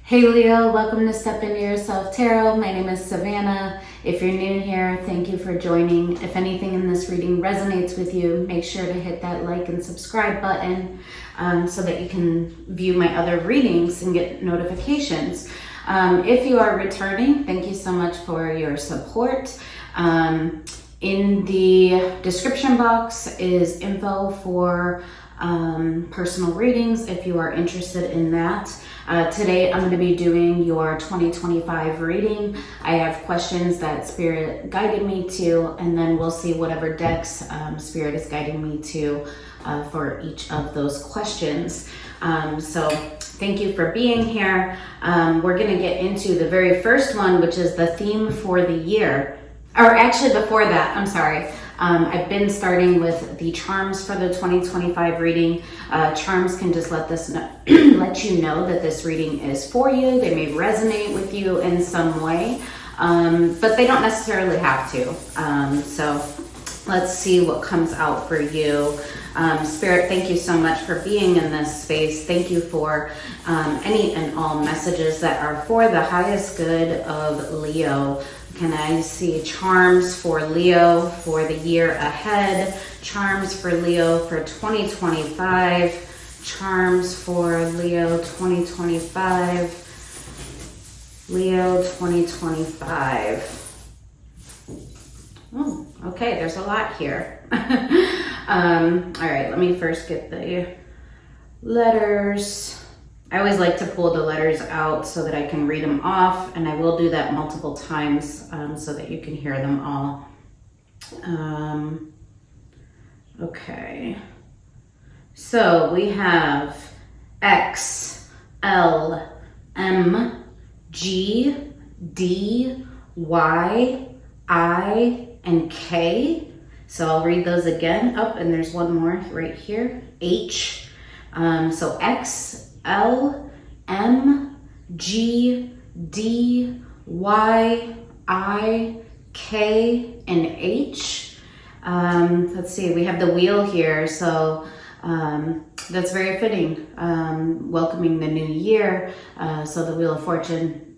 Hey Leo, welcome to Step Into Yourself Tarot. My name is Savannah. If you're new here, thank you for joining. If anything in this reading resonates with you, make sure to hit that like and subscribe button so that you can view my other readings and get notifications. If you are returning, thank you so much for your support. In the description box is info for personal readings if you are interested in that. Today I'm going to be doing your 2025 reading. I have questions that Spirit guided me to, and then we'll see whatever decks Spirit is guiding me to for each of those questions. So thank you for being here. We're going to get into the very first one, which is the theme for the year. Or actually before that, I'm sorry. I've been starting with the charms for the 2025 reading. Charms can just let you know that this reading is for you. They may resonate with you in some way, but they don't necessarily have to. So let's see what comes out for you. Spirit, thank you so much for being in this space. Thank you for any and all messages that are for the highest good of Leo. Can I see charms for Leo for the year ahead? Charms for Leo for 2025. Charms for Leo 2025. Leo 2025. Oh, okay, there's a lot here. All right, let me first get the letters. I always like to pull the letters out so that I can read them off, and I will do that multiple times so that you can hear them all. Okay, so we have X, L, M, G, D, Y, I, and K. So I'll read those again. Oh, and there's one more right here, H. So X, L, M, G, D, Y, I, K, and H. Let's see, we have the wheel here, so that's very fitting. Welcoming the new year, so the Wheel of Fortune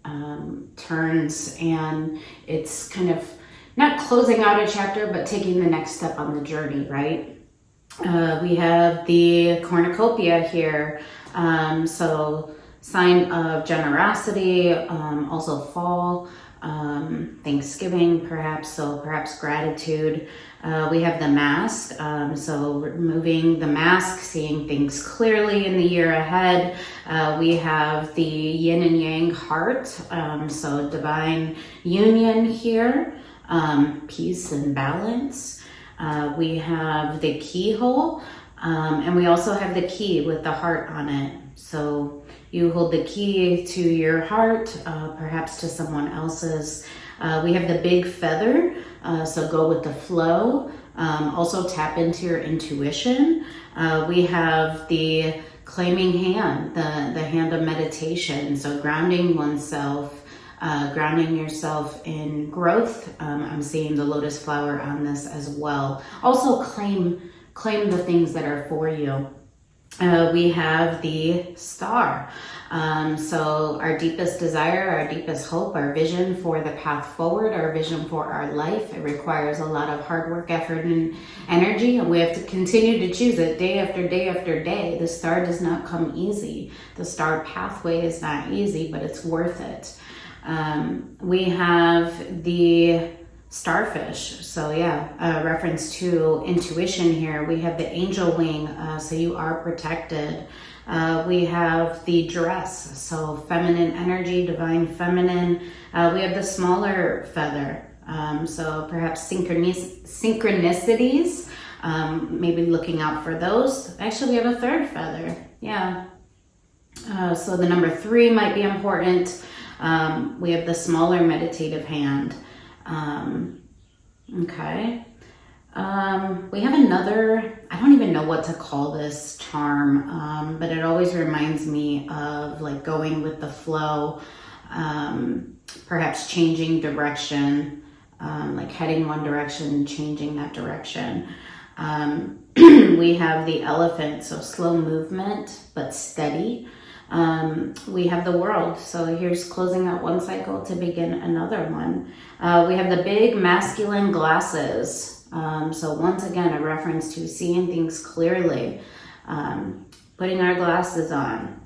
turns, and it's kind of not closing out a chapter, but taking the next step on the journey, right? We have the cornucopia here. So sign of generosity, also fall, Thanksgiving perhaps, so perhaps gratitude. We have the mask, so removing the mask, seeing things clearly in the year ahead. We have the yin and yang heart, so divine union here, peace and balance. We have the keyhole. And we also have the key with the heart on it. So you hold the key to your heart, perhaps to someone else's. We have the big feather, so go with the flow. Also tap into your intuition. We have the claiming hand, the hand of meditation. So grounding oneself, grounding yourself in growth. I'm seeing the lotus flower on this as well. Also claim the things that are for you. We have the star. So our deepest desire, our deepest hope, our vision for the path forward, our vision for our life. It requires a lot of hard work, effort, and energy, and we have to continue to choose it day after day after day. The star does not come easy. The star pathway is not easy, but it's worth it. We have the starfish. So yeah, reference to intuition here. We have the angel wing, so you are protected. We have the dress, so feminine energy, divine feminine. We have the smaller feather, so perhaps synchronicities, maybe looking out for those. Actually, we have a third feather, yeah. So the number 3 might be important. We have the smaller meditative hand. Okay. We have another, I don't even know what to call this charm, but it always reminds me of like going with the flow, perhaps changing direction, like heading one direction, changing that direction. We have the elephant, so slow movement, but steady. We have the world. So here's closing out one cycle to begin another one. We have the big masculine glasses. So once again, a reference to seeing things clearly, putting our glasses on.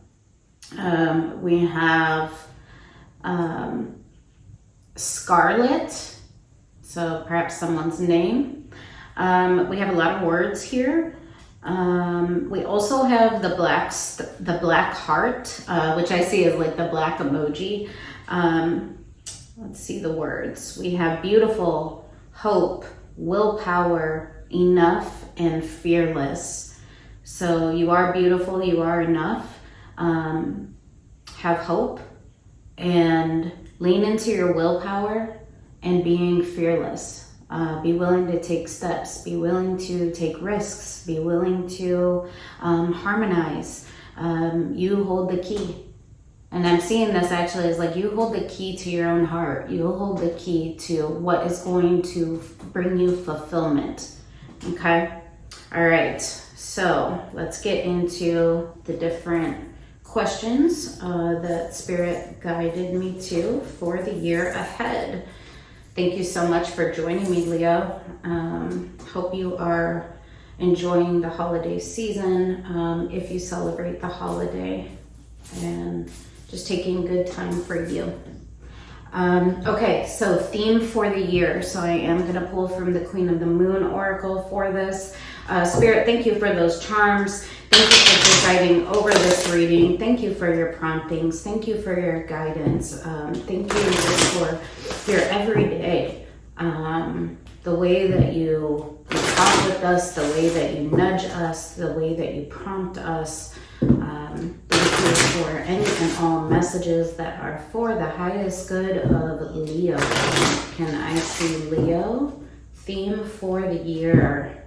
We have Scarlet, so perhaps someone's name. We have a lot of words here. We also have the black heart, which I see as like the black emoji. Let's see the words. We have beautiful, hope, willpower, enough, and fearless. So you are beautiful, you are enough. Have hope and lean into your willpower and being fearless. Be willing to take steps, be willing to take risks, be willing to harmonize. You hold the key. And I'm seeing this actually as like you hold the key to your own heart. You hold the key to what is going to bring you fulfillment. Okay? All right. So let's get into the different questions that Spirit guided me to for the year ahead. Thank you so much for joining me, Leo. Hope you are enjoying the holiday season, if you celebrate the holiday, and just taking good time for you. Okay, so theme for the year. So I am going to pull from the Queen of the Moon Oracle for this. Spirit, thank you for those charms. Thank you for presiding over this reading. Thank you for your promptings. Thank you for your guidance. Thank you for your everyday. The way that you talk with us, the way that you nudge us, the way that you prompt us. Thank you for any and all messages that are for the highest good of Leo. Can I see Leo? Theme for the year.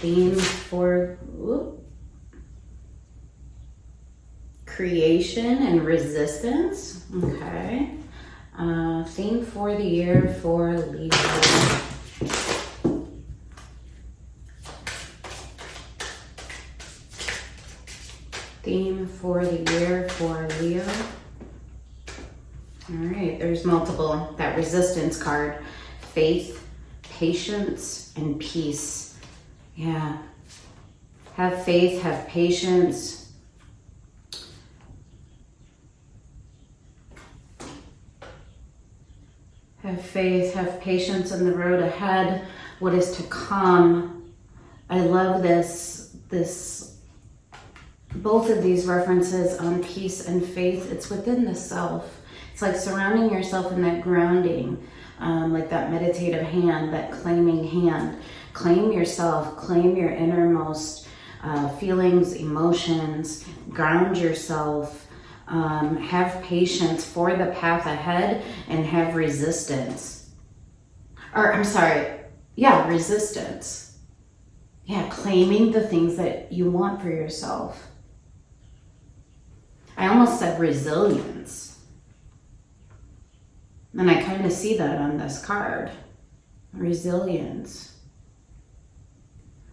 Theme for creation and resistance. Okay. Theme for the year for Leo. Theme for the year for Leo. All right, there's multiple. That resistance card. Faith, patience, and peace. Yeah. Have faith, have patience. Have faith, have patience in the road ahead. What is to come. I love this both of these references on peace and faith. It's within the self. It's like surrounding yourself in that grounding, like that meditative hand, that claiming hand. Claim yourself, claim your innermost feelings, emotions, ground yourself, have patience for the path ahead, and have resistance. Resistance. Yeah, claiming the things that you want for yourself. I almost said resilience. And I kind of see that on this card. Resilience.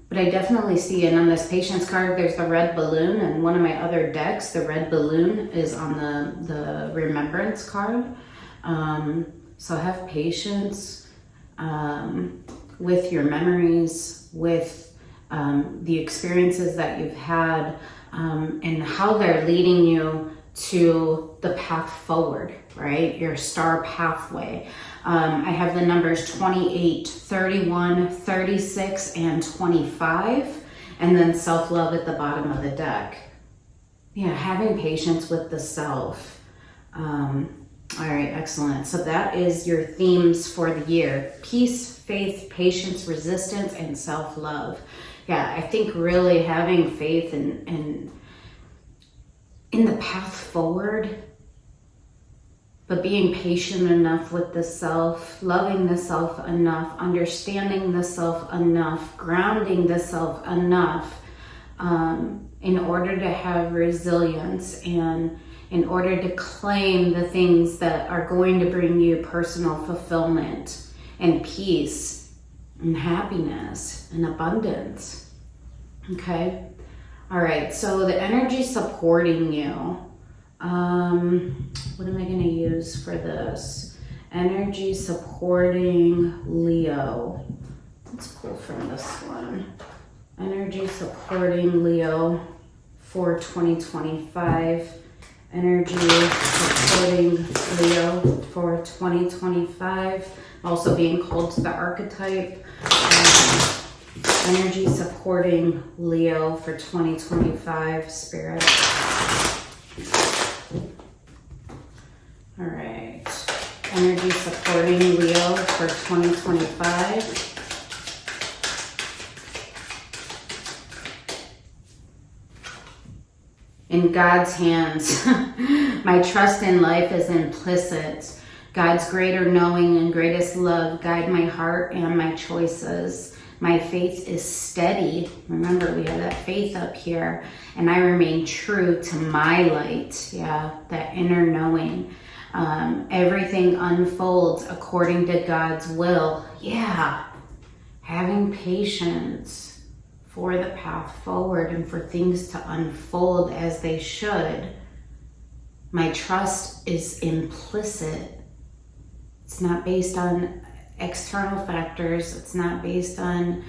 But I definitely see it on this patience card. There's the red balloon, and one of my other decks, the red balloon is on the remembrance card. So have patience with your memories, with the experiences that you've had, and how they're leading you to the path forward, right? Your star pathway. I have the numbers 28, 31, 36, and 25, and then self-love at the bottom of the deck. Yeah, having patience with the self. All right, excellent. So that is your themes for the year. Peace, faith, patience, resistance, and self-love. Yeah, I think really having faith in the path forward, but being patient enough with the self, loving the self enough, understanding the self enough, grounding the self enough, in order to have resilience and in order to claim the things that are going to bring you personal fulfillment and peace and happiness and abundance. Okay? All right, so the energy supporting you. What am I going to use for this? Energy supporting Leo. Let's pull from this one. Energy supporting Leo for 2025. Energy supporting Leo for 2025. Also being called to the archetype. Energy supporting Leo for 2025, Spirit. All right. Energy supporting Leo for 2025. In God's hands. My trust in life is implicit. God's greater knowing and greatest love guide my heart and my choices. My faith is steady. Remember, we have that faith up here. And I remain true to my light. Yeah, that inner knowing. Everything unfolds according to God's will. Yeah, having patience for the path forward and for things to unfold as they should. My trust is implicit. It's not based on external factors. It's not based on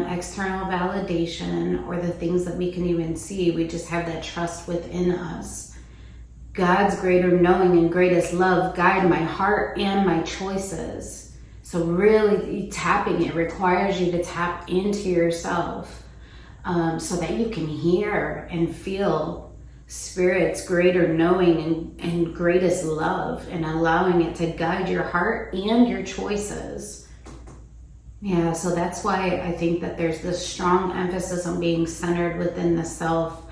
external validation or the things that we can even see. We just have that trust within us. God's greater knowing and greatest love guide my heart and my choices. So really tapping it requires you to tap into yourself so that you can hear and feel Spirit's greater knowing and greatest love, and allowing it to guide your heart and your choices. Yeah, so that's why I think that there's this strong emphasis on being centered within the self.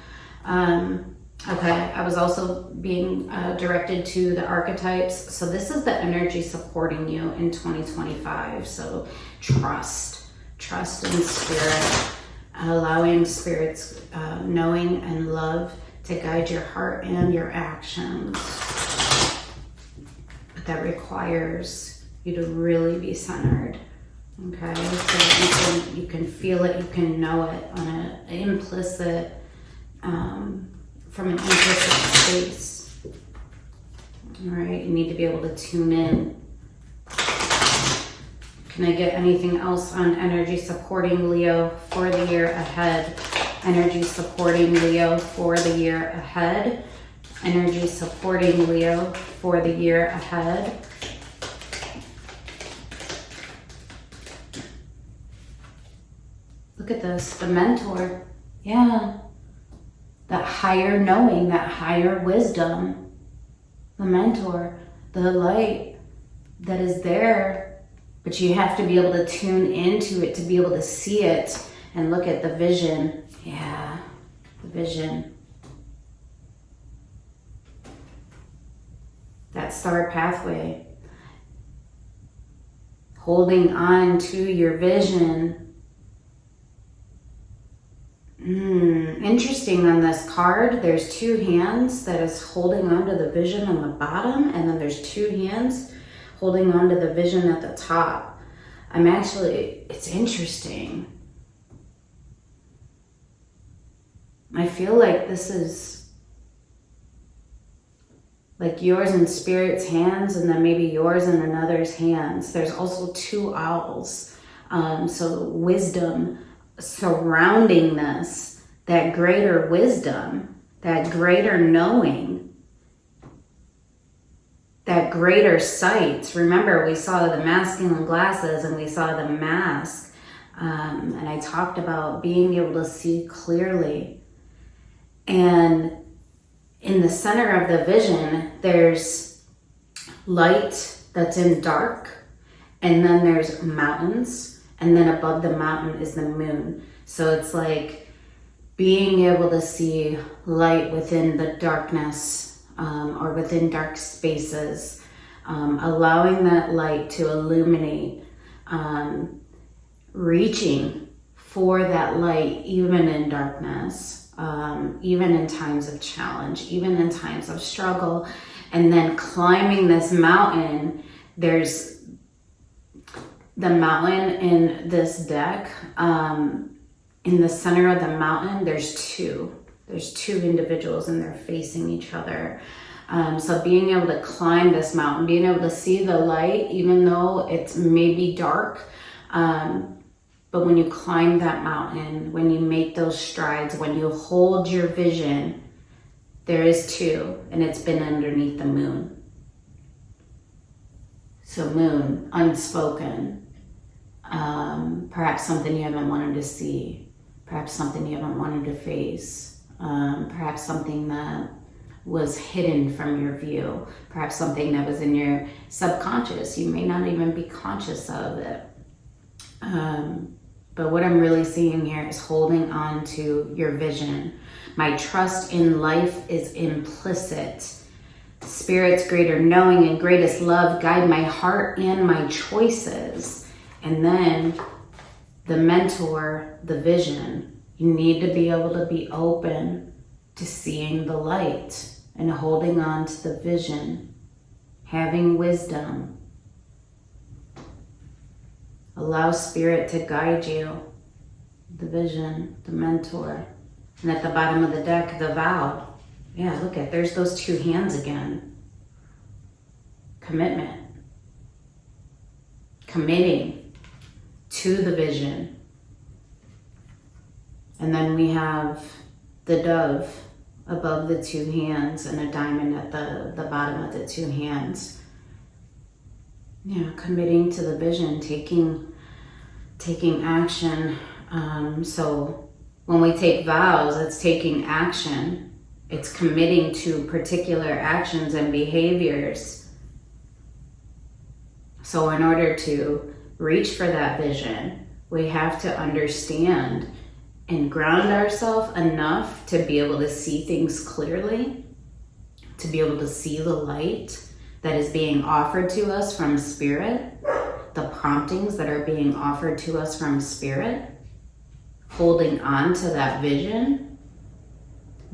Okay, I was also being directed to the archetypes. So this is the energy supporting you in 2025. So trust in Spirit, allowing Spirit's knowing and love to guide your heart and your actions. But that requires you to really be centered. Okay, so that you can feel it, you can know it on an implicit, from an implicit space. All right, you need to be able to tune in. Can I get anything else on energy supporting Leo for the year ahead? Energy supporting Leo for the year ahead. Energy supporting Leo for the year ahead. Look at this, the mentor. Yeah. That higher knowing, that higher wisdom. The mentor, the light that is there. But you have to be able to tune into it to be able to see it and look at the vision. Yeah, the vision. That star pathway. Holding on to your vision. Interesting on this card, there's two hands that is holding onto the vision on the bottom, and then there's two hands holding onto the vision at the top. It's interesting. I feel like this is like yours in Spirit's hands, and then maybe yours in another's hands. There's also two owls. So wisdom surrounding this, that greater wisdom, that greater knowing, that greater sight. Remember, we saw the masculine glasses and we saw the mask. And I talked about being able to see clearly. And in the center of the vision, there's light that's in dark, and then there's mountains. And then above the mountain is the moon. So it's like being able to see light within the darkness or within dark spaces, allowing that light to illuminate, reaching for that light even in darkness, even in times of challenge, even in times of struggle. And then climbing this mountain, there's the mountain in this deck, in in the center of the mountain, there's two individuals and they're facing each other. So being able to climb this mountain, being able to see the light, even though it's maybe dark, but when you climb that mountain, when you make those strides, when you hold your vision, there is two, and it's been underneath the moon. So moon, unspoken, perhaps something you haven't wanted to see, perhaps something you haven't wanted to face, perhaps something that was hidden from your view, perhaps something that was in your subconscious. You may not even be conscious of it. But what I'm really seeing here is holding on to your vision. My trust in life is implicit. Spirit's greater knowing and greatest love guide my heart and my choices. And then the mentor, the vision. You need to be able to be open to seeing the light and holding on to the vision, having wisdom. Allow spirit to guide you, the vision, the mentor. And at the bottom of the deck, the vow. Yeah, look at, there's those two hands again. Commitment. Committing to the vision. And then we have the dove above the two hands and a diamond at the bottom of the two hands. Yeah, committing to the vision, taking action. So when we take vows, it's taking action. It's committing to particular actions and behaviors. So in order to reach for that vision, we have to understand and ground ourselves enough to be able to see things clearly, to be able to see the light that is being offered to us from spirit, the promptings that are being offered to us from spirit, holding on to that vision,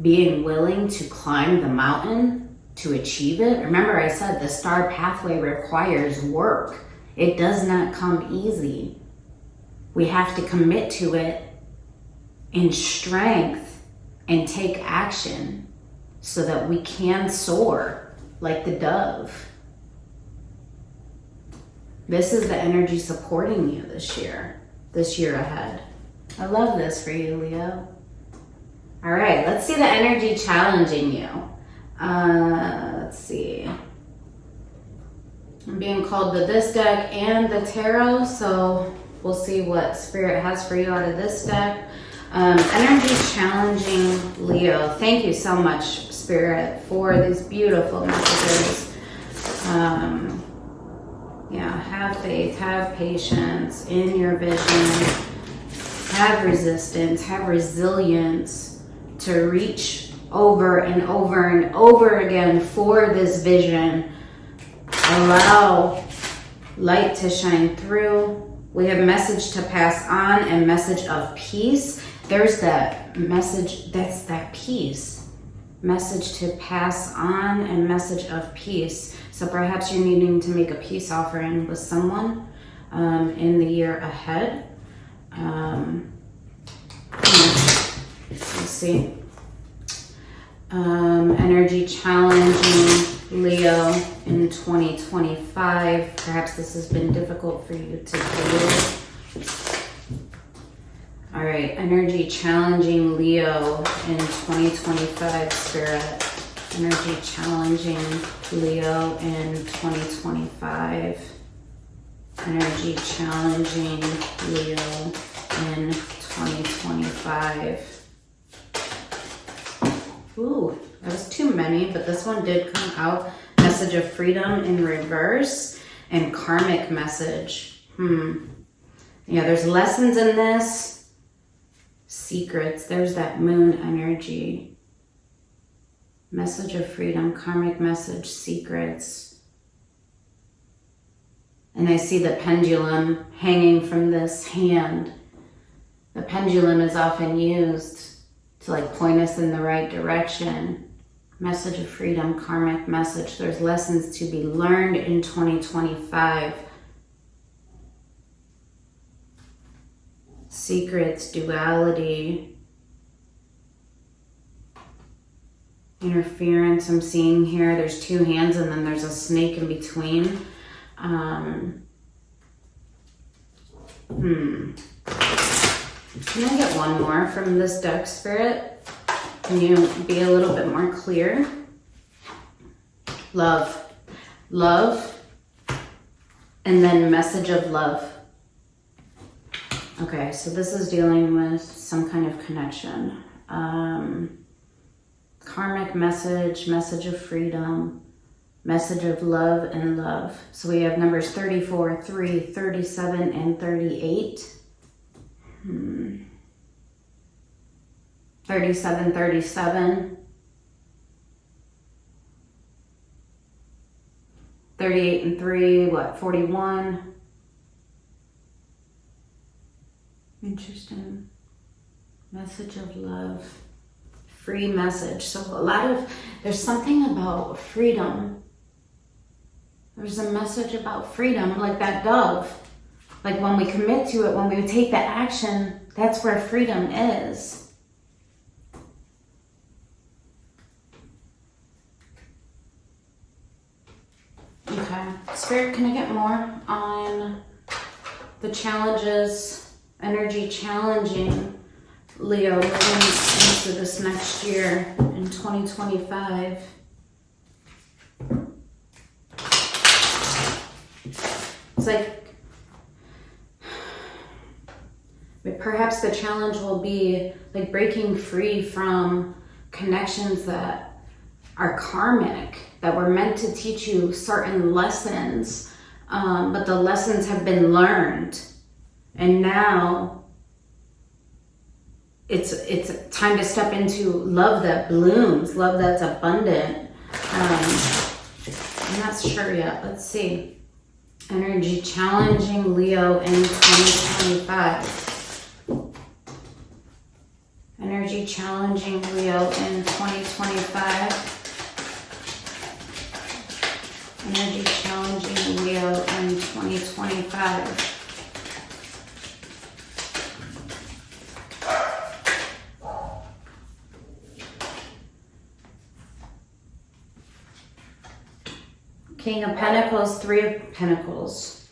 being willing to climb the mountain to achieve it. Remember, I said the star pathway requires work. It does not come easy. We have to commit to it in strength and take action so that we can soar like the dove. This is the energy supporting you this year ahead. I love this for you, Leo. All right, let's see the energy challenging you. Let's see. I'm being called to this deck and the tarot, so we'll see what Spirit has for you out of this deck. Energy challenging Leo. Thank you so much, Spirit, for these beautiful messages. Yeah, have faith, have patience in your vision, have resistance, have resilience to reach over and over and over again for this vision. Allow light to shine through. We have message to pass on and message of peace. There's that message, that's that peace. Message to pass on and message of peace. So perhaps you're needing to make a peace offering with someone in the year ahead. Let's see. Energy challenging Leo in 2025. Perhaps this has been difficult for you to do. All right, energy challenging Leo in 2025, Spirit. Energy challenging Leo in 2025. Energy challenging Leo in 2025. Ooh, that was too many, but this one did come out. Message of freedom in reverse and karmic message. Yeah, there's lessons in this. Secrets, there's that moon energy. Message of freedom, karmic message, secrets. And I see the pendulum hanging from this hand. The pendulum is often used to point us in the right direction. Message of freedom, karmic message. There's lessons to be learned in 2025. secrets, duality, interference. I'm seeing here there's two hands and then there's a snake in between. Can I get one more from this deck, Spirit? Can you be a little bit more clear? Love. Love. And then message of love. Okay, so this is dealing with some kind of connection. Karmic message, message of freedom, message of love and love. So we have numbers 34, 3, 37, and 38. 37, 37. 38 and 3, what, 41? Interesting. Message of love. Free message. So there's something about freedom. There's a message about freedom, like that dove. Like when we commit to it, when we take the action, that's where freedom is. Okay. Spirit, can I get more on the challenges, energy challenging Leo moving into this next year in 2025? It's like, perhaps the challenge will be like breaking free from connections that are karmic, that were meant to teach you certain lessons, but the lessons have been learned. And now it's time to step into love that blooms, love that's abundant. I'm not sure yet. Let's see. Energy challenging Leo in 2025. Energy challenging Leo in 2025. Energy challenging Leo in 2025. King of Pentacles, Three of Pentacles.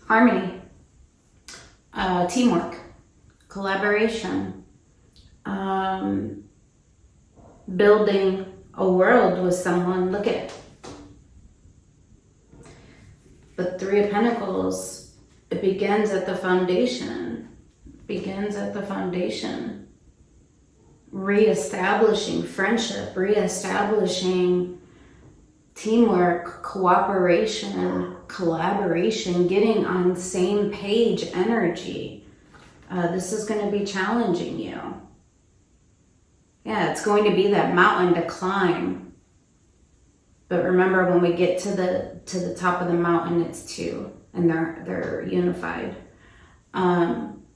Harmony. Teamwork. Collaboration. Building a world with someone. Look at. But Three of Pentacles, it begins at the foundation. Begins at the foundation. Reestablishing friendship, reestablishing teamwork, cooperation, collaboration, getting on the same page energy. This is going to be challenging you. Yeah, it's going to be that mountain to climb. But remember, when we get to the top of the mountain, it's two, and they're unified.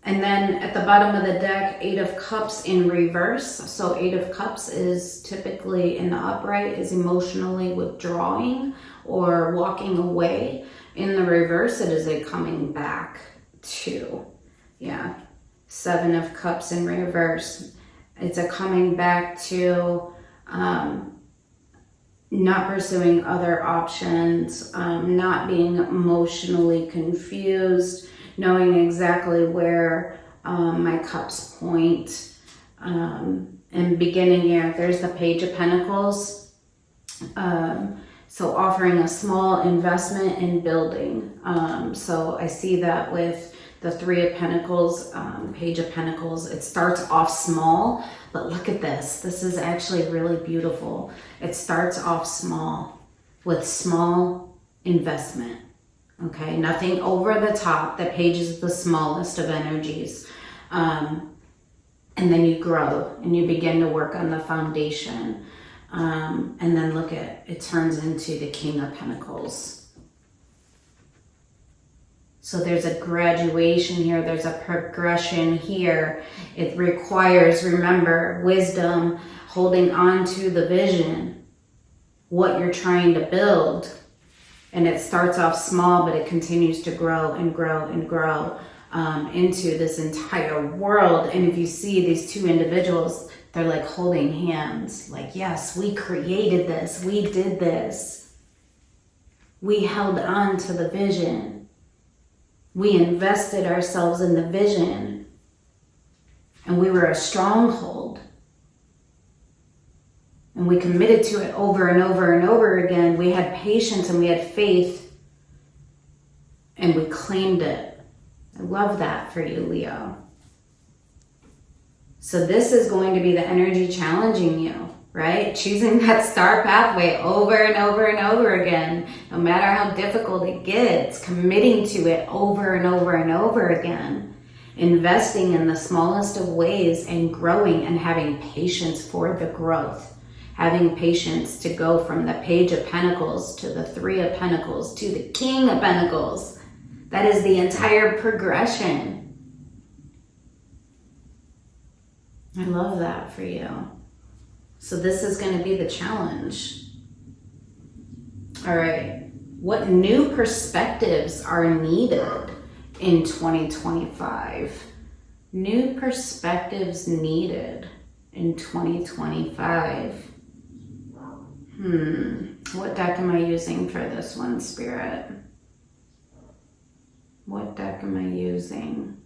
And then at the bottom of the deck, Eight of Cups in reverse. So Eight of Cups is typically in the upright is emotionally withdrawing or walking away. In the reverse, it is a coming back to. Yeah. Seven of Cups in reverse. It's a coming back to not pursuing other options, not being emotionally confused, knowing exactly where my cups point, and beginning here. There's the Page of Pentacles. So offering a small investment in building. So I see that with the Three of Pentacles, Page of Pentacles. It starts off small, but look at this. This is actually really beautiful. It starts off small with small investment. Okay, nothing over the top. The Page is the smallest of energies. And then you grow and you begin to work on the foundation. And then look at, it turns into the King of Pentacles. So there's a graduation here. There's a progression here. It requires, remember, wisdom, holding on to the vision, what you're trying to build. And it starts off small, but it continues to grow and grow and grow into this entire world. And if you see these two individuals, they're like holding hands. Like, yes, we created this. We did this. We held on to the vision. We invested ourselves in the vision. And we were a stronghold. And we committed to it over and over and over again. We had patience and we had faith. And we claimed it. I love that for you, Leo. So this is going to be the energy challenging you, right? Choosing that star pathway over and over and over again. No matter how difficult it gets, committing to it over and over and over again. Investing in the smallest of ways and growing and having patience for the growth. Having patience to go from the Page of Pentacles to the Three of Pentacles to the King of Pentacles. That is the entire progression. I love that for you. So this is going to be the challenge. All right. What new perspectives are needed in 2025? New perspectives needed in 2025. What deck am I using for this one, Spirit? What deck am I using?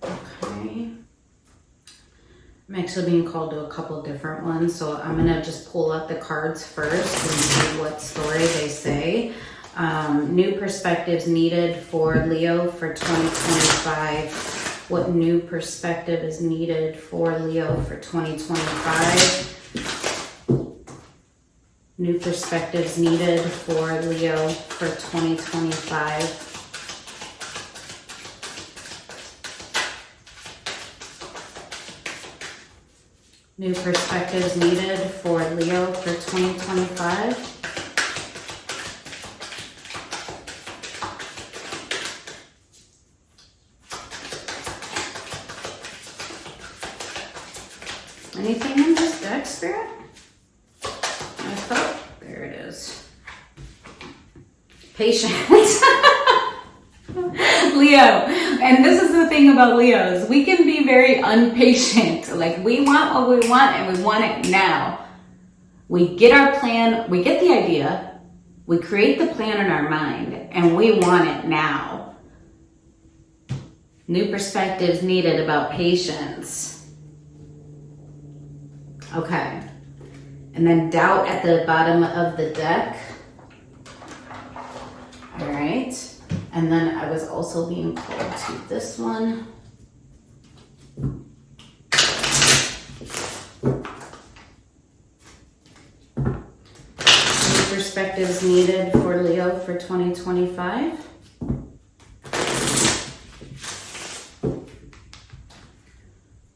Okay. I'm actually being called to a couple different ones, so I'm going to just pull out the cards first and see what story they say. New perspectives needed for Leo for 2025. What new perspective is needed for Leo for 2025? New perspectives needed for Leo for 2025. New perspectives needed for Leo for 2025. Anything in this deck, Spirit? I thought, there it is. Patience. Leo, and this is the thing about Leos, we can be very impatient. Like, we want what we want and we want it now. We get our plan, we get the idea, we create the plan in our mind, and we want it now. New perspectives needed about patience. Okay. And then doubt at the bottom of the deck. All right. And then I was also being called to this one. New perspectives needed for Leo for 2025.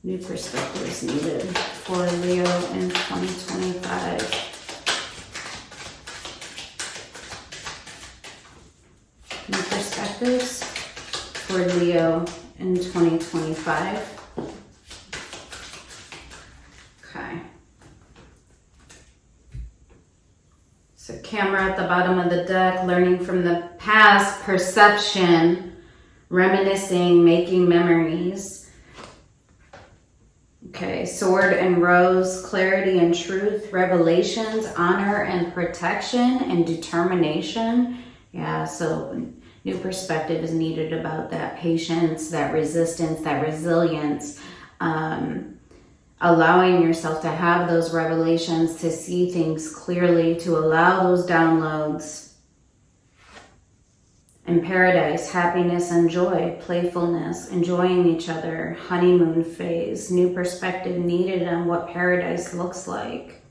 New perspectives needed for Leo in 2025. New perspectives for Leo in 2025. Okay. So camera at the bottom of the deck, learning from the past, perception, reminiscing, making memories. Okay, sword and rose, clarity and truth, revelations, honor and protection, and determination. Yeah, so new perspective is needed about that patience, that resistance, that resilience, allowing yourself to have those revelations, to see things clearly, to allow those downloads. In paradise, happiness and joy, playfulness, enjoying each other, honeymoon phase, new perspective needed on what paradise looks like.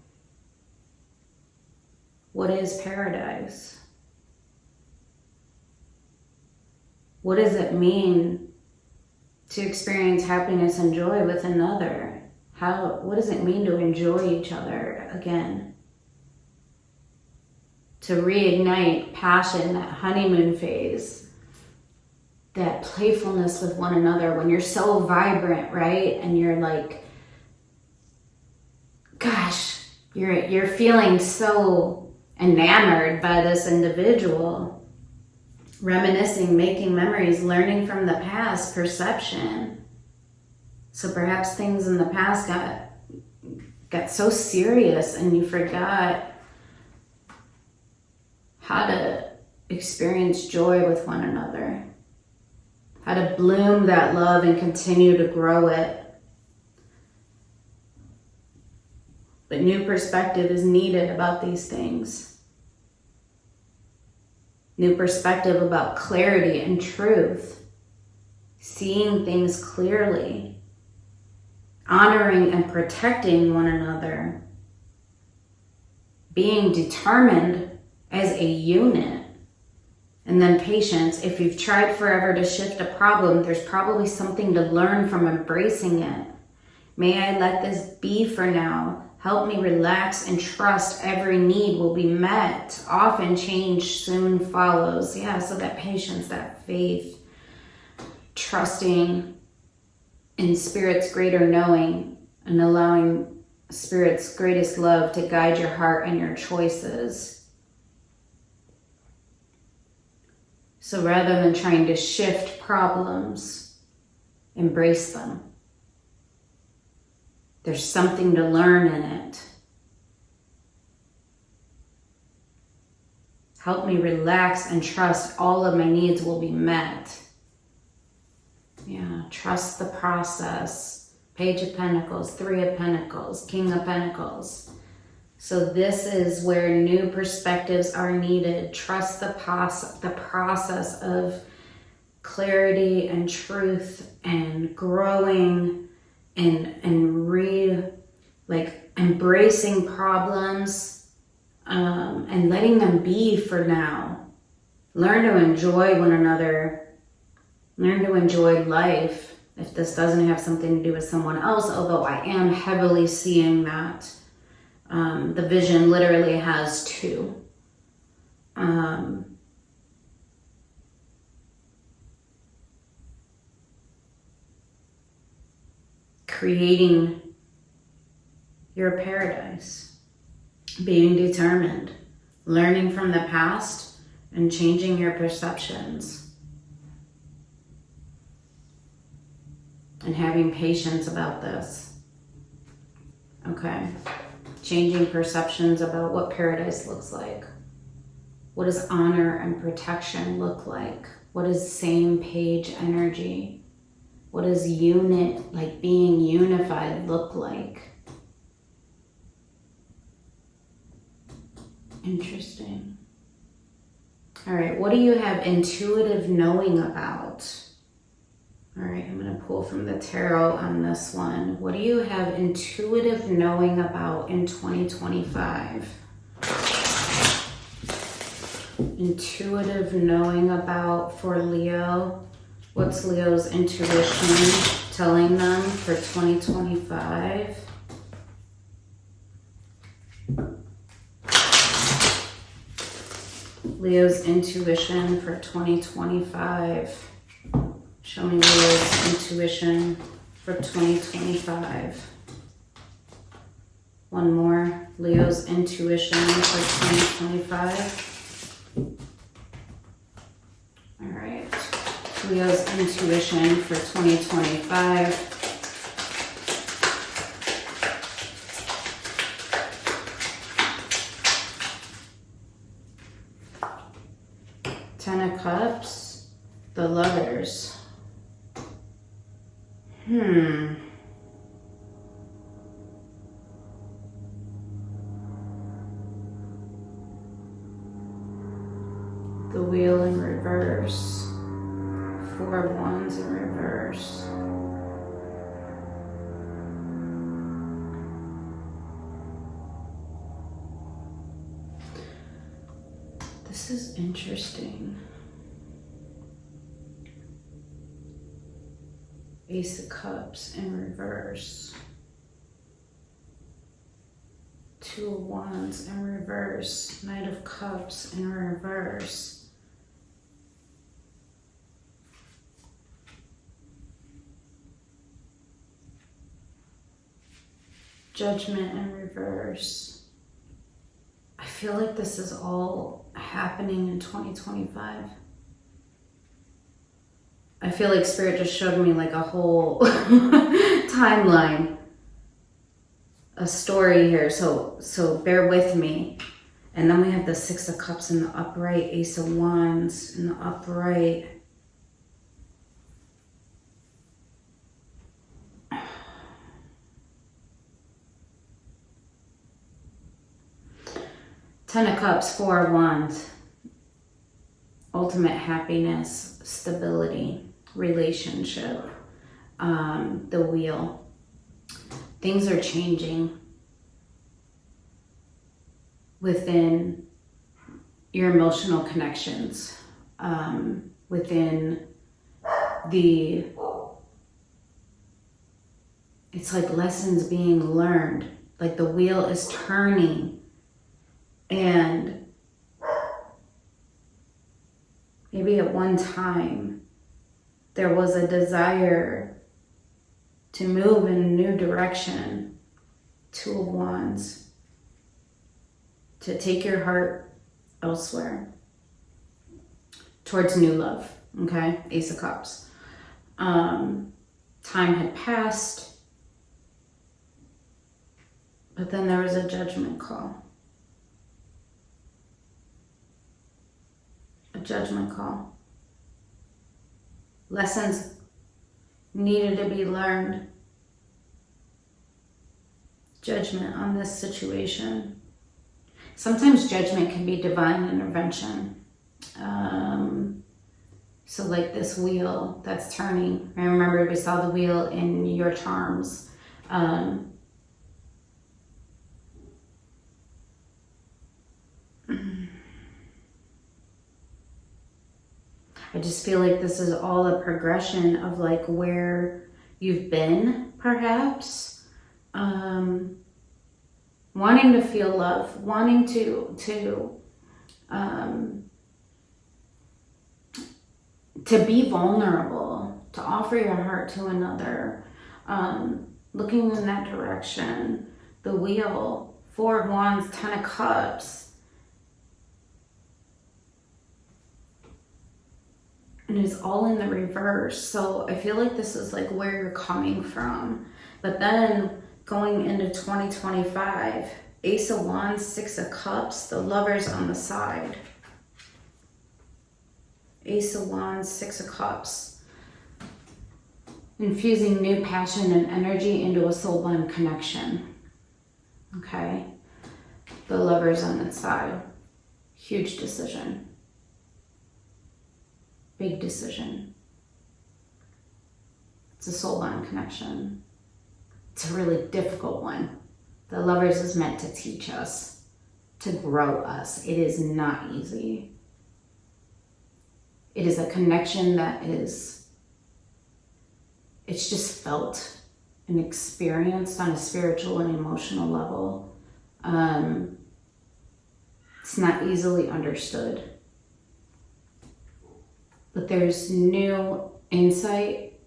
What is paradise? What does it mean to experience happiness and joy with another? What does it mean to enjoy each other again? To reignite passion, that honeymoon phase, that playfulness with one another when you're so vibrant, right? And you're like gosh, you're feeling so enamored by this individual, reminiscing, making memories, learning from the past, perception. So perhaps things in the past got so serious and you forgot how to experience joy with one another, how to bloom that love and continue to grow it. But new perspective is needed about these things. New perspective about clarity and truth, seeing things clearly, honoring and protecting one another, being determined as a unit. And then patience. If you've tried forever to shift a problem, there's probably something to learn from embracing it. May I let this be for now. Help me relax and trust every need will be met. Often change soon follows. Yeah, so that patience, that faith, trusting in Spirit's greater knowing and allowing Spirit's greatest love to guide your heart and your choices. So rather than trying to shift problems, embrace them. There's something to learn in it. Help me relax and trust all of my needs will be met. Yeah, trust the process. Page of Pentacles, Three of Pentacles, King of Pentacles. So this is where new perspectives are needed. Trust the process of clarity and truth and growing and embracing problems and letting them be for now. Learn to enjoy one another. Learn to enjoy life if this doesn't have something to do with someone else, although I am heavily seeing that. The vision literally has two. Creating your paradise, being determined, learning from the past and changing your perceptions, and having patience about this. Okay. Changing perceptions about what paradise looks like. What does honor and protection look like? What does same page energy? What does being unified look like? Interesting. All right, what do you have intuitive knowing about? All right, I'm going to pull from the tarot on this one. What do you have intuitive knowing about in 2025? Intuitive knowing about for Leo. What's Leo's intuition telling them for 2025? Leo's intuition for 2025. Show me Leo's intuition for 2025. One more. Leo's intuition for 2025. All right. Leo's intuition for 2025. Ten of Cups. The Lovers. The Wheel in reverse. Four of Wands in reverse. This is interesting. Ace of Cups in reverse. Two of Wands in reverse. Knight of Cups in reverse. Judgment in reverse. I feel like this is all happening in 2025. I feel like Spirit just showed me like a whole timeline, a story here. So bear with me. And then we have the Six of Cups in the upright, Ace of Wands in the upright. Ten of Cups, Four of Wands. Ultimate happiness, stability, relationship, the Wheel. Things are changing within your emotional connections, within it's like lessons being learned, like the wheel is turning, and maybe at one time there was a desire to move in a new direction, Two of Wands, to take your heart elsewhere towards new love, okay? Ace of Cups. Time had passed, but then there was a judgment call. A judgment call. Lessons needed to be learned. Judgment on this situation. Sometimes judgment can be divine intervention. So like this wheel that's turning. I remember we saw the wheel in your charms. I just feel like this is all a progression of like where you've been, perhaps. Wanting to feel love, wanting to be vulnerable, to offer your heart to another, looking in that direction. The wheel, Four of Wands, Ten of Cups. And it's all in the reverse. So I feel like this is like where you're coming from. But then going into 2025, Ace of Wands, Six of Cups, the Lovers on the side. Ace of Wands, Six of Cups. Infusing new passion and energy into a soul bond connection. Okay? The Lovers on its side. Huge decision. Big decision. It's a soul bond connection. It's a really difficult one. The Lovers is meant to teach us, to grow us. It is not easy. It is a connection that it's just felt and experienced on a spiritual and emotional level. It's not easily understood. But there's new insight,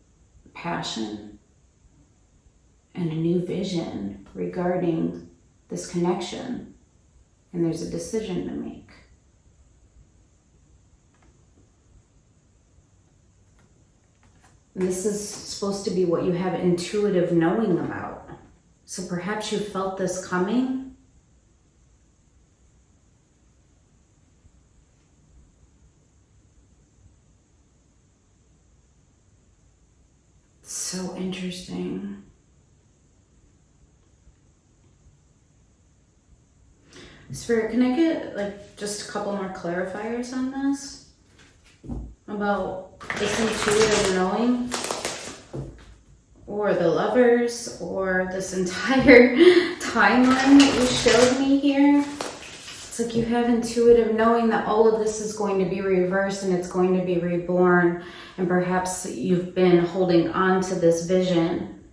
passion, and a new vision regarding this connection. And there's a decision to make. And this is supposed to be what you have intuitive knowing about. So perhaps you felt this coming. So interesting. Spirit, can I get like just a couple more clarifiers on this? About this intuitive knowing? Or the Lovers? Or this entire timeline that you showed me here? It's like you have intuitive knowing that all of this is going to be reversed and it's going to be reborn. And perhaps you've been holding on to this vision.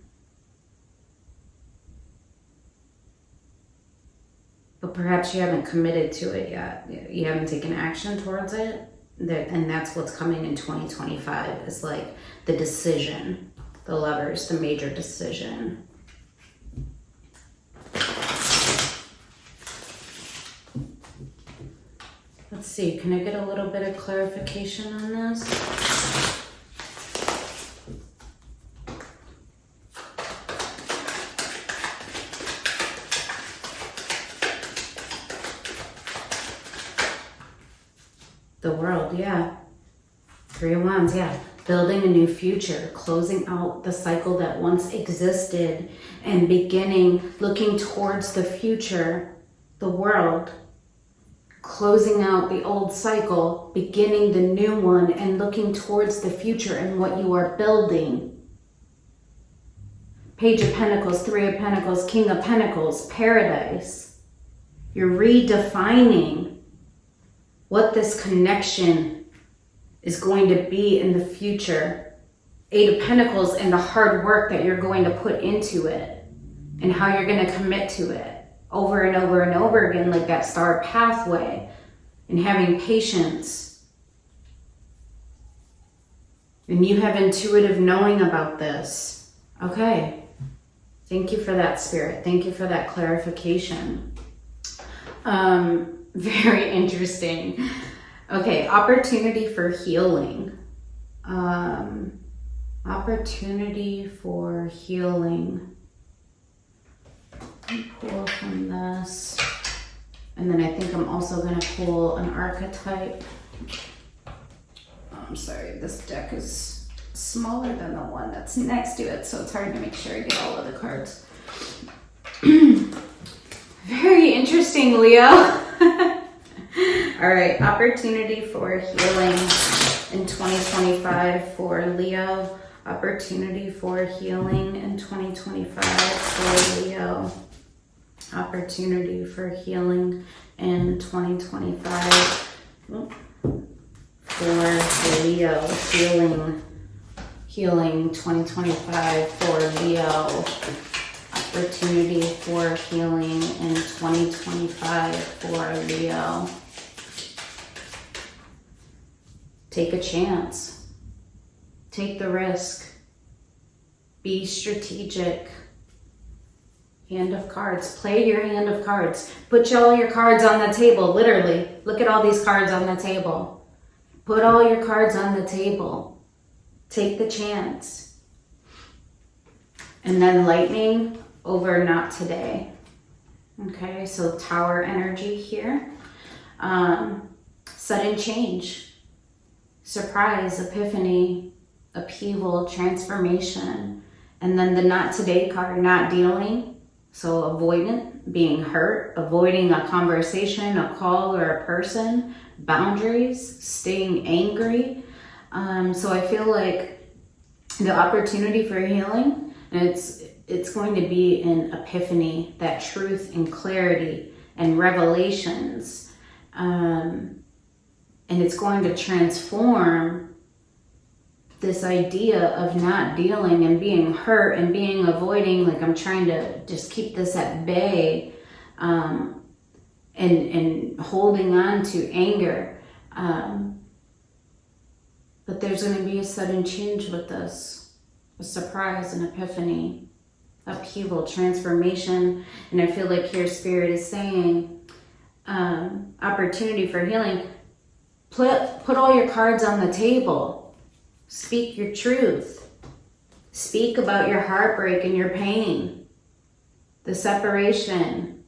But perhaps you haven't committed to it yet. You haven't taken action towards it. And that's what's coming in 2025 is like the decision. The Lovers, the major decision. Let's see, can I get a little bit of clarification on this? The world, yeah. 3 of Wands, yeah. Building a new future, closing out the cycle that once existed and beginning, looking towards the future, the world. Closing out the old cycle, beginning the new one, and looking towards the future and what you are building. Page of Pentacles, 3 of Pentacles, King of Pentacles, paradise. You're redefining what this connection is going to be in the future. 8 of Pentacles and the hard work that you're going to put into it and how you're going to commit to it over and over and over again, like that star pathway, and having patience. And you have intuitive knowing about this. Okay. Thank you for that, Spirit. Thank you for that clarification. Very interesting. Okay, opportunity for healing. Opportunity for healing. Let me pull from this. And then I think I'm also going to pull an archetype. I'm sorry, this deck is smaller than the one that's next to it, so it's hard to make sure I get all of the cards. Very interesting, Leo. All right, opportunity for healing in 2025 for Leo. Opportunity for healing in 2025 for Leo. Opportunity for healing in 2025 for Leo. Healing 2025 for Leo. Opportunity for healing in 2025 for Leo. Take a chance. Take the risk. Be strategic. Hand of cards. Play your hand of cards. Put all your cards on the table, literally. Look at all these cards on the table. Put all your cards on the table. Take the chance. And then lightning over not today. Okay, so Tower energy here. Sudden change. Surprise, epiphany, upheaval, transformation. And then the not today card, not dealing. So avoidant, being hurt, avoiding a conversation, a call, or a person. Boundaries, staying angry. So I feel like the opportunity for healing, and it's going to be an epiphany, that truth and clarity and revelations. And it's going to transform this idea of not dealing and being hurt and being avoiding, like I'm trying to just keep this at bay, and holding on to anger. But there's going to be a sudden change with this, a surprise, an epiphany, upheaval, transformation. And I feel like here Spirit is saying, opportunity for healing. Put all your cards on the table. Speak your truth. Speak about your heartbreak and your pain, the separation,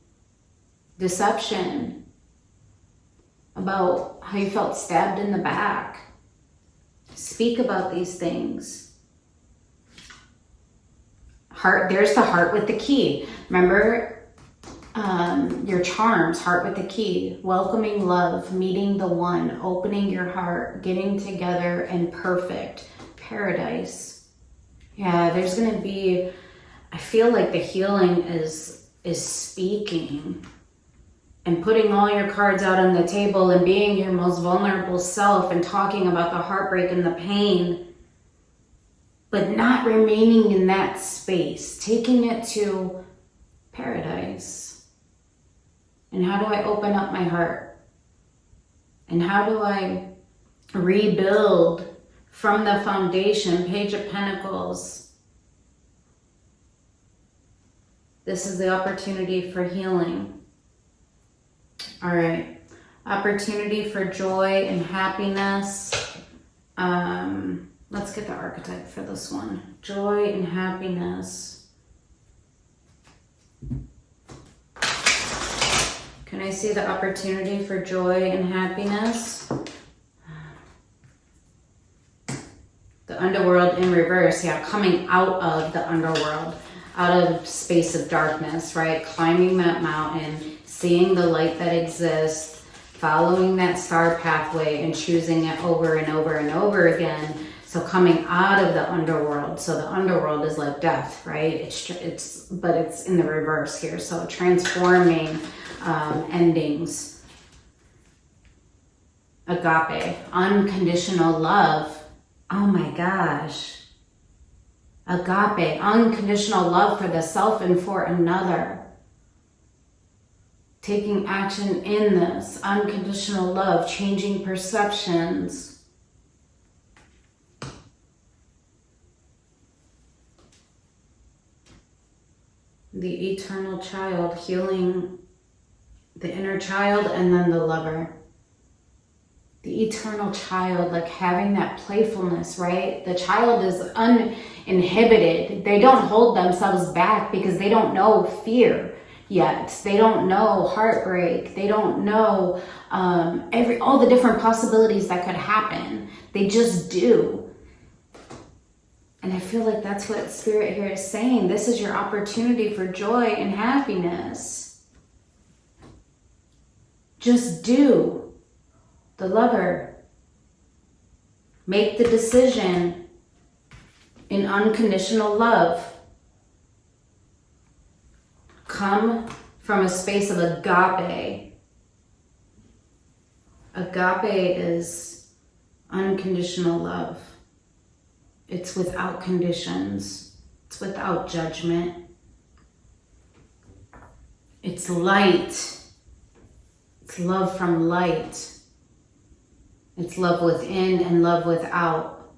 deception, about how you felt stabbed in the back. Speak about these things. Heart, there's the heart with the key. Remember your charms, heart with the key, welcoming love, meeting the one, opening your heart, getting together, and perfect, paradise. Yeah, there's going to be, I feel like the healing is speaking and putting all your cards out on the table and being your most vulnerable self and talking about the heartbreak and the pain, but not remaining in that space, taking it to paradise. And how do I open up my heart? And how do I rebuild from the foundation? Page of Pentacles. This is the opportunity for healing. All right. Opportunity for joy and happiness. Let's get the archetype for this one. Joy and happiness. Can I see the opportunity for joy and happiness? The underworld in reverse. Yeah, coming out of the underworld, out of space of darkness, right? Climbing that mountain, seeing the light that exists, following that star pathway and choosing it over and over and over again. So coming out of the underworld. So the underworld is like death, right? But it's in the reverse here. So transforming endings. Agape, unconditional love. Oh my gosh. Agape, unconditional love for the self and for another. Taking action in this, unconditional love, changing perceptions. The eternal child, healing the inner child and then the lover. The eternal child, like having that playfulness, right? The child is uninhibited. They don't hold themselves back because they don't know fear yet. They don't know heartbreak. They don't know all the different possibilities that could happen. They just do. And I feel like that's what Spirit here is saying. This is your opportunity for joy and happiness. Just do. The lover. Make the decision in unconditional love. Come from a space of agape. Agape is unconditional love. It's without conditions. It's without judgment. It's light. It's love from light. It's love within and love without.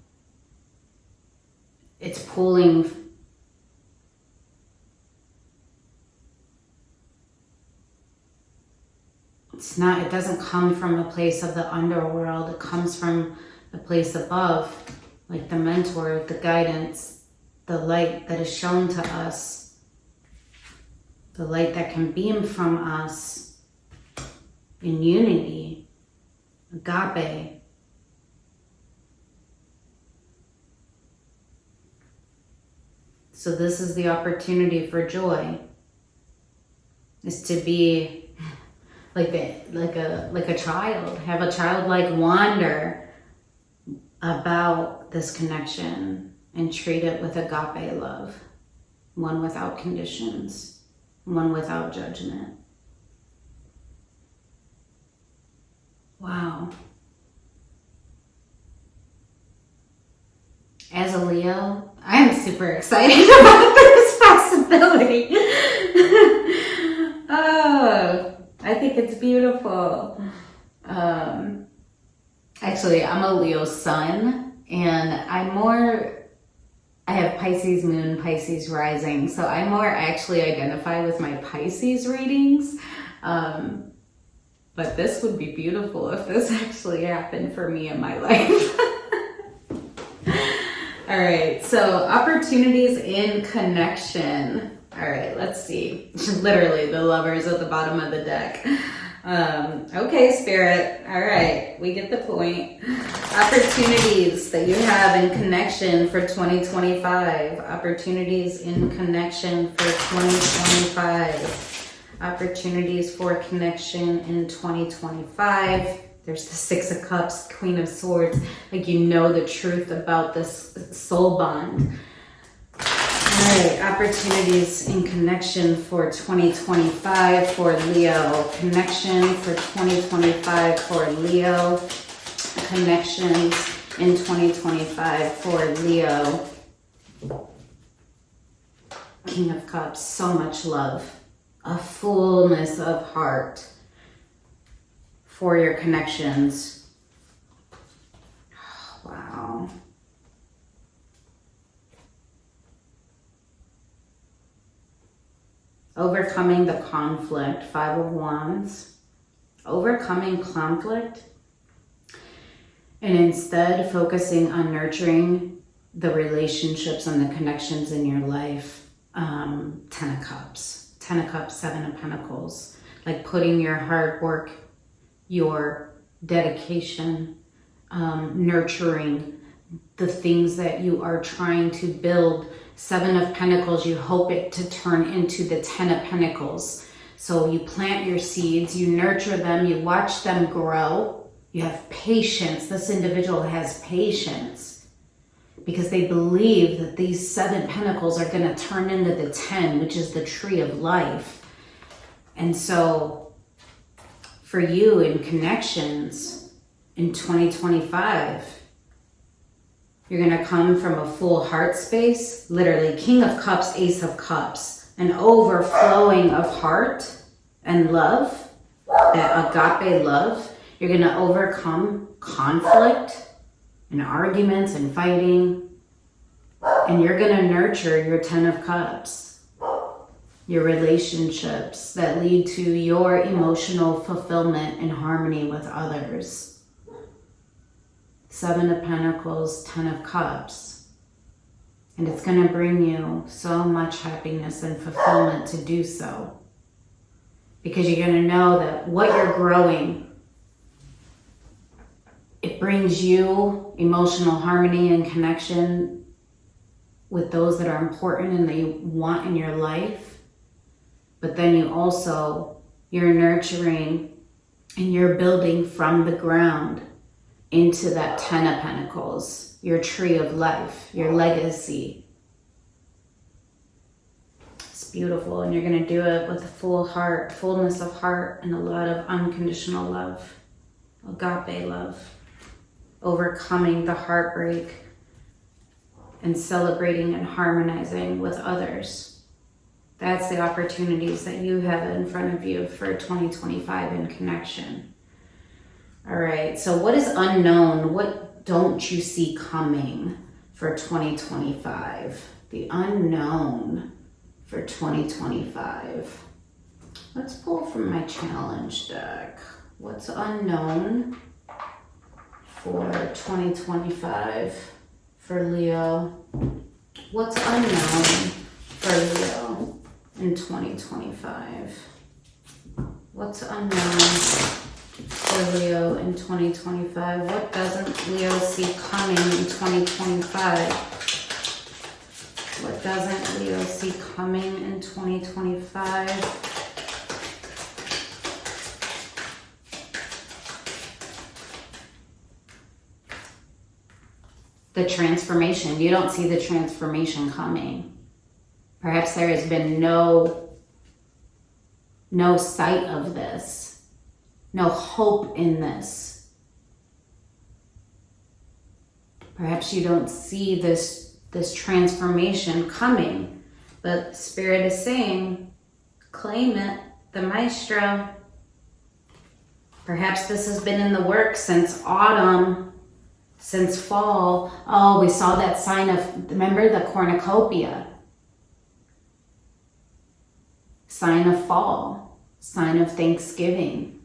It's pulling. It doesn't come from a place of the underworld. It comes from the place above. Like the mentor, the guidance, the light that is shown to us, the light that can beam from us in unity, agape. So this is the opportunity for joy, is to be like a child, have a childlike wonder about this connection and treat it with agape love, one without conditions, one without judgment. Wow. As a Leo, I am super excited about this possibility. Oh, I think it's beautiful. Actually, I'm a Leo sun, and I have Pisces moon, Pisces rising, so I more actually identify with my Pisces readings. But this would be beautiful if this actually happened for me in my life. All right, so opportunities in connection. All right, let's see. Literally, the lovers at the bottom of the deck. Okay, Spirit. All right, we get the point. Opportunities that you have in connection for 2025. Opportunities in connection for 2025. Opportunities for connection in 2025. There's the Six of Cups, Queen of Swords. Like, you know the truth about this soul bond. All right, opportunities in connection for 2025 for Leo. Connection for 2025 for Leo. Connections in 2025 for Leo. King of Cups, so much love. A fullness of heart for your connections. Wow. Overcoming the conflict, Five of Wands. overcoming conflict, and instead focusing on nurturing the relationships and the connections in your life. 10 of Cups, 10 of Cups, 7 of Pentacles, like putting your hard work, your dedication, nurturing the things that you are trying to build. 7 of Pentacles, you hope it to turn into the 10 of Pentacles. So you plant your seeds, you nurture them, you watch them grow, you have patience. This individual has patience because they believe that these 7 Pentacles are going to turn into the 10, which is the tree of life. And so for you in connections in 2025, you're going to come from a full heart space, literally King of Cups, Ace of Cups, an overflowing of heart and love, that agape love. You're going to overcome conflict and arguments and fighting, and you're going to nurture your 10 of Cups, your relationships that lead to your emotional fulfillment and harmony with others. 7 of Pentacles, 10 of Cups. And it's going to bring you so much happiness and fulfillment to do so. Because you're going to know that what you're growing, it brings you emotional harmony and connection with those that are important and that you want in your life. But then you're nurturing and you're building from the ground into that 10 of Pentacles, your tree of life, your legacy. It's beautiful, and you're going to do it with a full heart, fullness of heart, and a lot of unconditional love, agape love, overcoming the heartbreak and celebrating and harmonizing with others. That's the opportunities that you have in front of you for 2025 in connection. All right, so what is unknown? What don't you see coming for 2025? The unknown for 2025. Let's pull from my challenge deck. What's unknown for 2025 for Leo? What's unknown for Leo in 2025? What's unknown for Leo in 2025? What doesn't Leo see coming in 2025? What doesn't Leo see coming in 2025? The transformation. You don't see the transformation coming. Perhaps there has been no sight of this. No hope in this. Perhaps you don't see this transformation coming, but Spirit is saying, claim it, the Maestro. Perhaps this has been in the works since autumn, since fall. Oh, we saw that sign of, remember the cornucopia? Sign of fall, sign of Thanksgiving.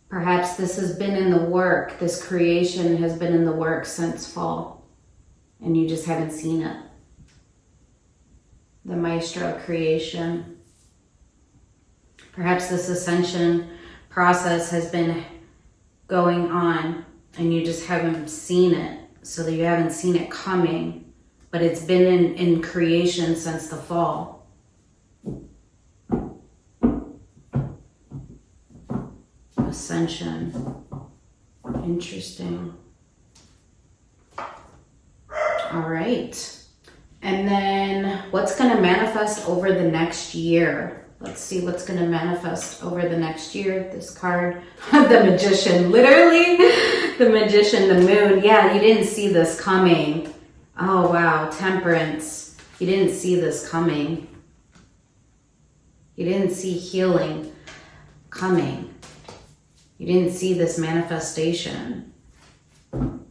Perhaps this has been in the work, this creation has been in the work since fall, and you just haven't seen it. The Maestro creation. Perhaps this ascension process has been going on, and you just haven't seen it, so that you haven't seen it coming, but it's been in creation since the fall. Ascension. Interesting. All right. And then what's going to manifest over the next year? Let's see what's going to manifest over the next year. This card, the Magician, literally the Magician, the Moon. Yeah, you didn't see this coming. Oh, wow. Temperance. You didn't see this coming. You didn't see healing coming. You didn't see this manifestation. You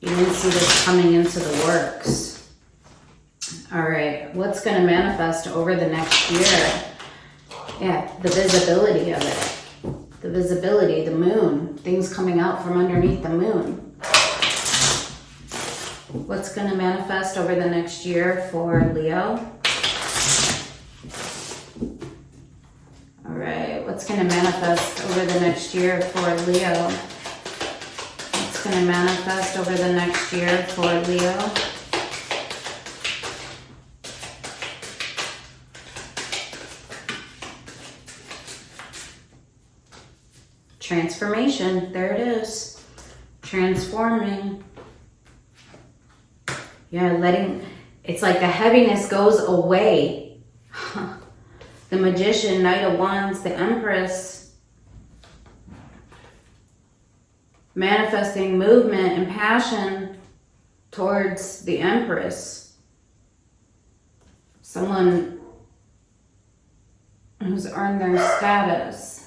didn't see this coming into the works. All right, what's going to manifest over the next year? Yeah, the visibility of it. the visibility, the moon, things coming out from underneath the moon. What's going to manifest over the next year for Leo? All right, what's going to manifest over the next year for Leo? What's going to manifest over the next year for Leo? Transformation, there it is. Transforming. Yeah, it's like the heaviness goes away. The Magician, Knight of Wands, the Empress. Manifesting movement and passion towards the Empress. Someone who's earned their status.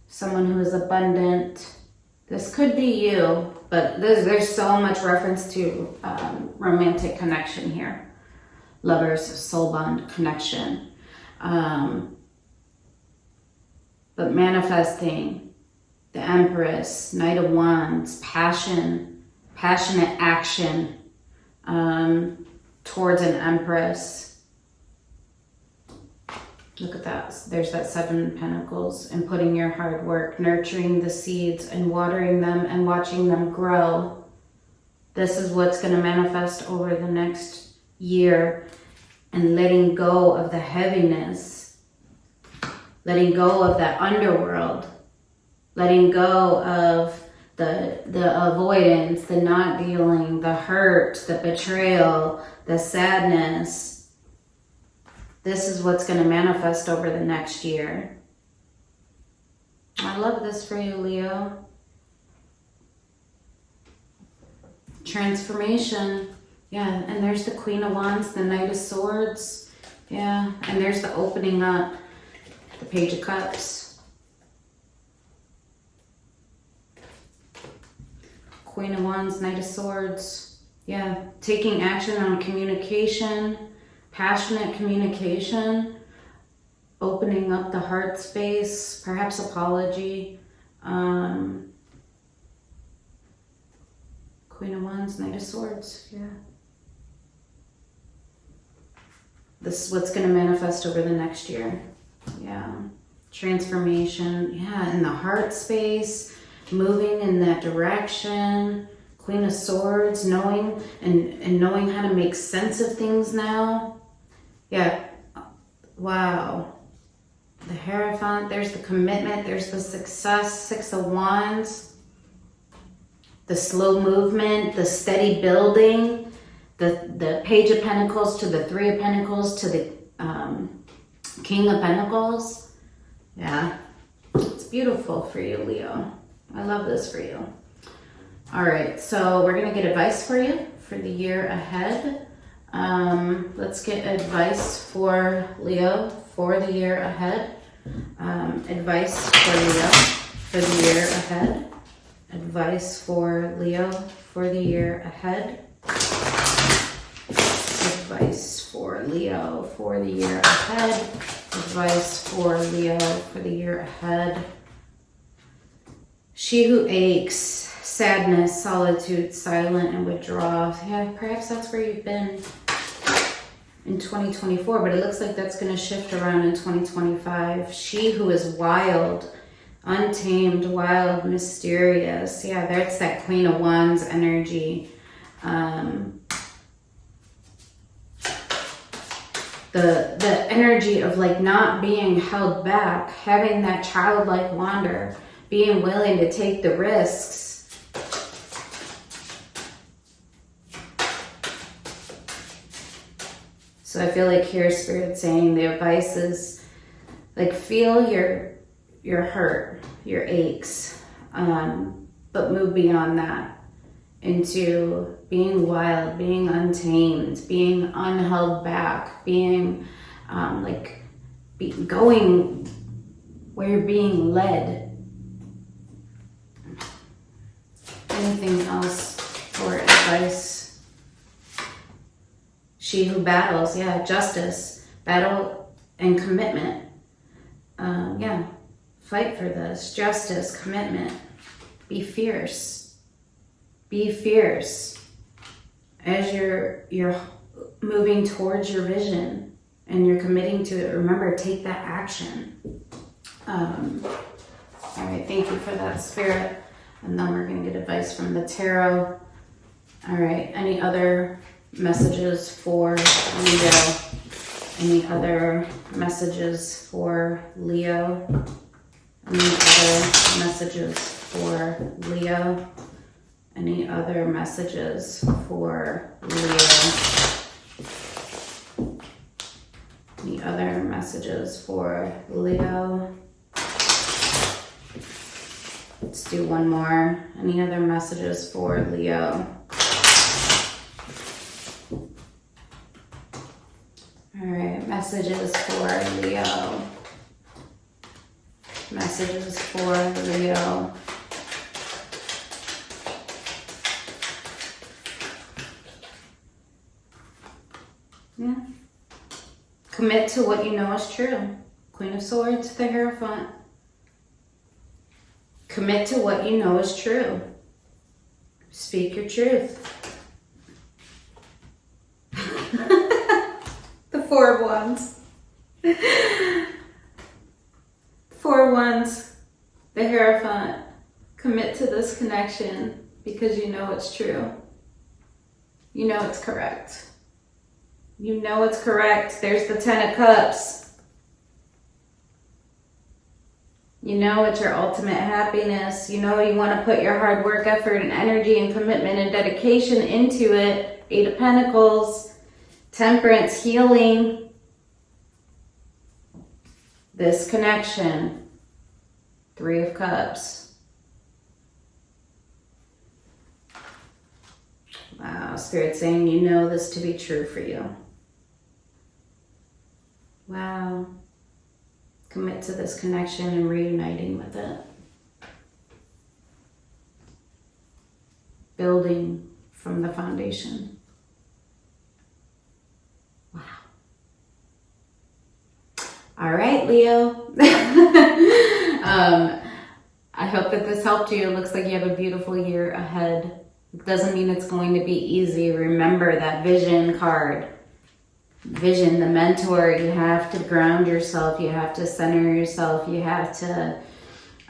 Someone who is abundant. This could be you, but there's so much reference to romantic connection here. Lovers, soul bond connection. But manifesting the Empress, Knight of Wands, passionate action towards an Empress. Look at that. There's that 7 of Pentacles, and putting your hard work, nurturing the seeds and watering them and watching them grow. This is what's going to manifest over the next year, and letting go of the heaviness, letting go of that underworld, letting go of the avoidance, the not dealing, the hurt, the betrayal, the sadness. This is what's going to manifest over the next year. I love this for you, Leo. Transformation. Yeah, and there's the Queen of Wands, the Knight of Swords. Yeah, and there's the opening up, the Page of Cups. Queen of Wands, Knight of Swords. Yeah, taking action on communication. Passionate communication, opening up the heart space, perhaps apology. Queen of Wands, Knight of Swords, yeah. This is what's going to manifest over the next year. Yeah. Transformation, yeah, in the heart space, moving in that direction. Queen of Swords, knowing and knowing how to make sense of things now. Yeah, wow. The Hierophant, there's the commitment, there's the success, 6 of Wands. The slow movement, the steady building, the Page of Pentacles to the 3 of Pentacles to the King of Pentacles. Yeah, it's beautiful for you, Leo. I love this for you. All right, so we're going to get advice for you for the year ahead. Let's get advice for Leo for the year ahead. Advice for Leo for the year ahead. Advice for Leo for the year ahead. Advice for Leo for the year ahead. Advice for Leo for the year ahead. She who aches, sadness, solitude, silent, and withdrawal. Yeah, perhaps that's where you've been in 2024, but it looks like that's going to shift around in 2025. She who is wild, untamed, wild, mysterious. Yeah, that's that Queen of Wands energy. The energy of like not being held back, having that childlike wonder, being willing to take the risks. So I feel like here Spirit's saying the advice is like feel your hurt, your aches, but move beyond that into being wild, being untamed, being unheld back, being going where you're being led. Anything else for advice? She who battles, yeah, justice, battle and commitment. Yeah, Fight for this. Justice, commitment. Be fierce. Be fierce as you're moving towards your vision and you're committing to it. Remember, take that action. All right, thank you for that, Spirit. And then we're going to get advice from the tarot. All right, any other messages for Leo? Any other messages for Leo? Any other messages for Leo? Any other messages for Leo? Any other messages for Leo? Let's do one more. Any other messages for Leo? All right, messages for Leo. Messages for Leo. Yeah. Commit to what you know is true. Queen of Swords, the Hierophant. Commit to what you know is true. Speak your truth. The Four of Wands. Four of Wands, the Hierophant. Commit to this connection because you know it's true. You know it's correct. You know it's correct. There's the Ten of Cups. You know it's your ultimate happiness. You know you want to put your hard work, effort, and energy and commitment and dedication into it. Eight of Pentacles, Temperance, healing. This connection. Three of Cups. Wow, Spirit saying you know this to be true for you. Wow. Commit to this connection and reuniting with it. Building from the foundation. Wow. All right, Leo. I hope that this helped you. It looks like you have a beautiful year ahead. It doesn't mean it's going to be easy. Remember that vision card. Vision, the mentor. You have to ground yourself. You have to center yourself. You have to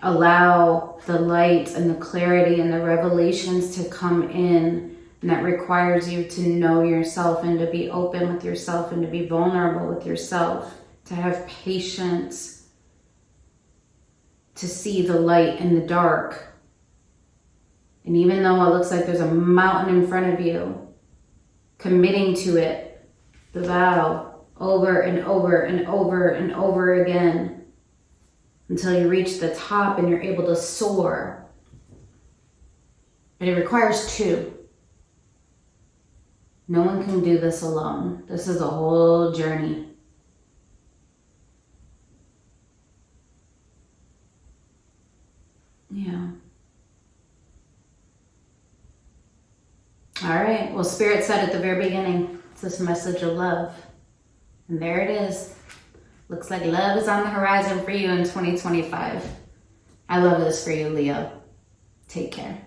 allow the light and the clarity and the revelations to come in. And that requires you to know yourself and to be open with yourself and to be vulnerable with yourself. To have patience. To see the light in the dark. And even though it looks like there's a mountain in front of you, committing to it. The vow over and over and over and over again until you reach the top and you're able to soar. And it requires two. No one can do this alone. This is a whole journey. Yeah. All right. Well, Spirit said at the very beginning, this message of love. And there it is. Looks like love is on the horizon for you in 2025. I love this for you, Leo. Take care.